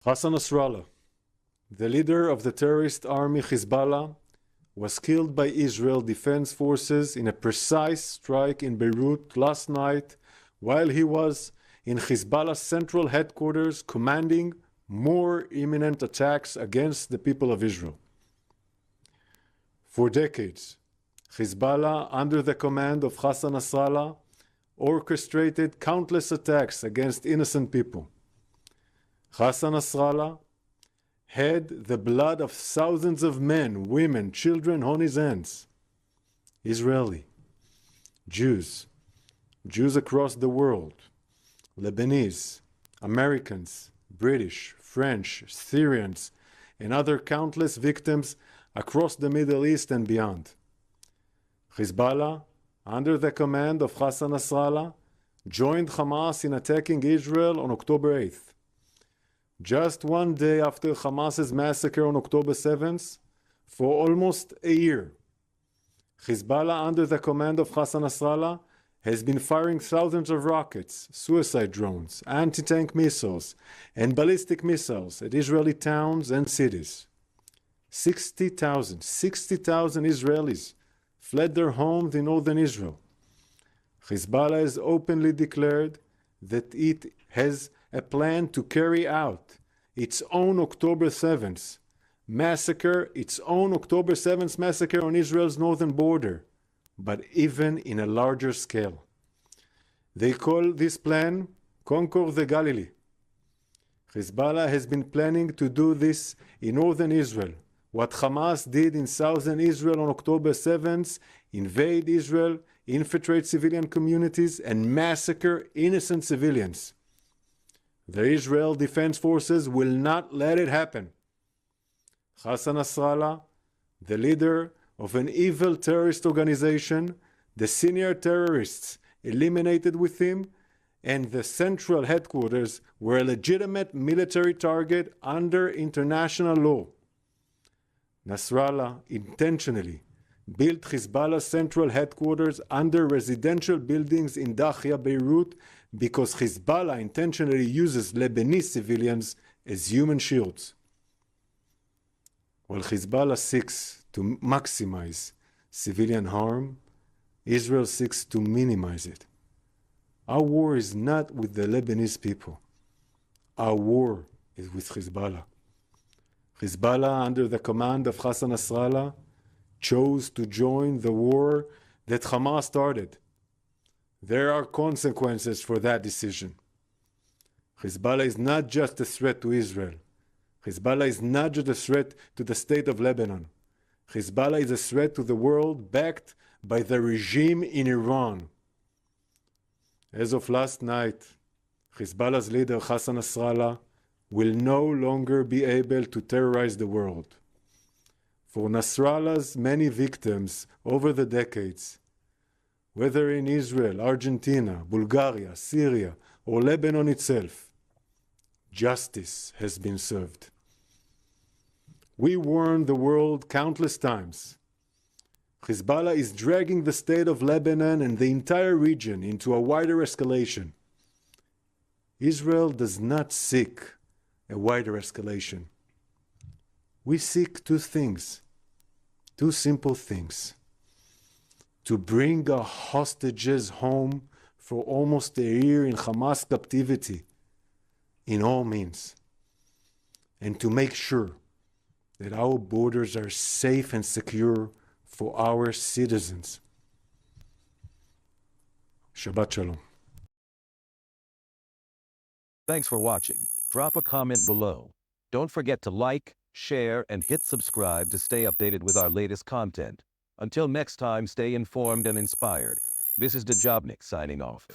Hassan Nasrallah, the leader of the terrorist army Hezbollah, was killed by Israel Defense Forces in a precise strike in Beirut last night while he was in Hezbollah's central headquarters commanding more imminent attacks against the people of Israel. For decades, Hezbollah, under the command of Hassan Nasrallah, orchestrated countless attacks against innocent people. Hassan Nasrallah had the blood of thousands of men, women, children on his hands. Israeli, Jews across the world, Lebanese, Americans, British, French, Syrians, and other countless victims across the Middle East and beyond. Hezbollah, under the command of Hassan Nasrallah, joined Hamas in attacking Israel on October 8th. Just one day after Hamas's massacre on October 7th, for almost a year, Hezbollah, under the command of Hassan Nasrallah, has been firing thousands of rockets, suicide drones, anti-tank missiles, and ballistic missiles at Israeli towns and cities. 60,000 Israelis fled their homes in northern Israel. Hezbollah has openly declared that it has a plan to carry out its own October 7th massacre, on Israel's northern border, but even in a larger scale. They call this plan Conquer the Galilee. Hezbollah has been planning to do this in northern Israel, what Hamas did in southern Israel on October 7th, invade Israel, infiltrate civilian communities, and massacre innocent civilians. The Israel Defense Forces will not let it happen. Hassan Nasrallah, the leader of an evil terrorist organization, the senior terrorists eliminated with him, and the central headquarters were a legitimate military target under international law. Nasrallah intentionally built Hezbollah's central headquarters under residential buildings in Dahia, Beirut, because Hezbollah intentionally uses Lebanese civilians as human shields. While Hezbollah seeks to maximize civilian harm, Israel seeks to minimize it. Our war is not with the Lebanese people. Our war is with Hezbollah. Hezbollah, under the command of Hassan Nasrallah, chose to join the war that Hamas started. There are consequences for that decision. Hezbollah is not just a threat to Israel. Hezbollah is not just a threat to the state of Lebanon. Hezbollah is a threat to the world backed by the regime in Iran. As of last night, Hezbollah's leader Hassan Nasrallah will no longer be able to terrorize the world. For Nasrallah's many victims over the decades, whether in Israel, Argentina, Bulgaria, Syria, or Lebanon itself, justice has been served. We warned the world countless times. Hezbollah is dragging the state of Lebanon and the entire region into a wider escalation. Israel does not seek a wider escalation. We seek two things, two simple things: to bring our hostages home for almost a year in Hamas captivity in all means, and to make sure that our borders are safe and secure for our citizens. Shabbat Shalom. Thanks for watching. Drop a comment below. Don't forget to like, share, and hit subscribe to stay updated with our latest content. Until next time, stay informed and inspired. This is Dejobnik signing off.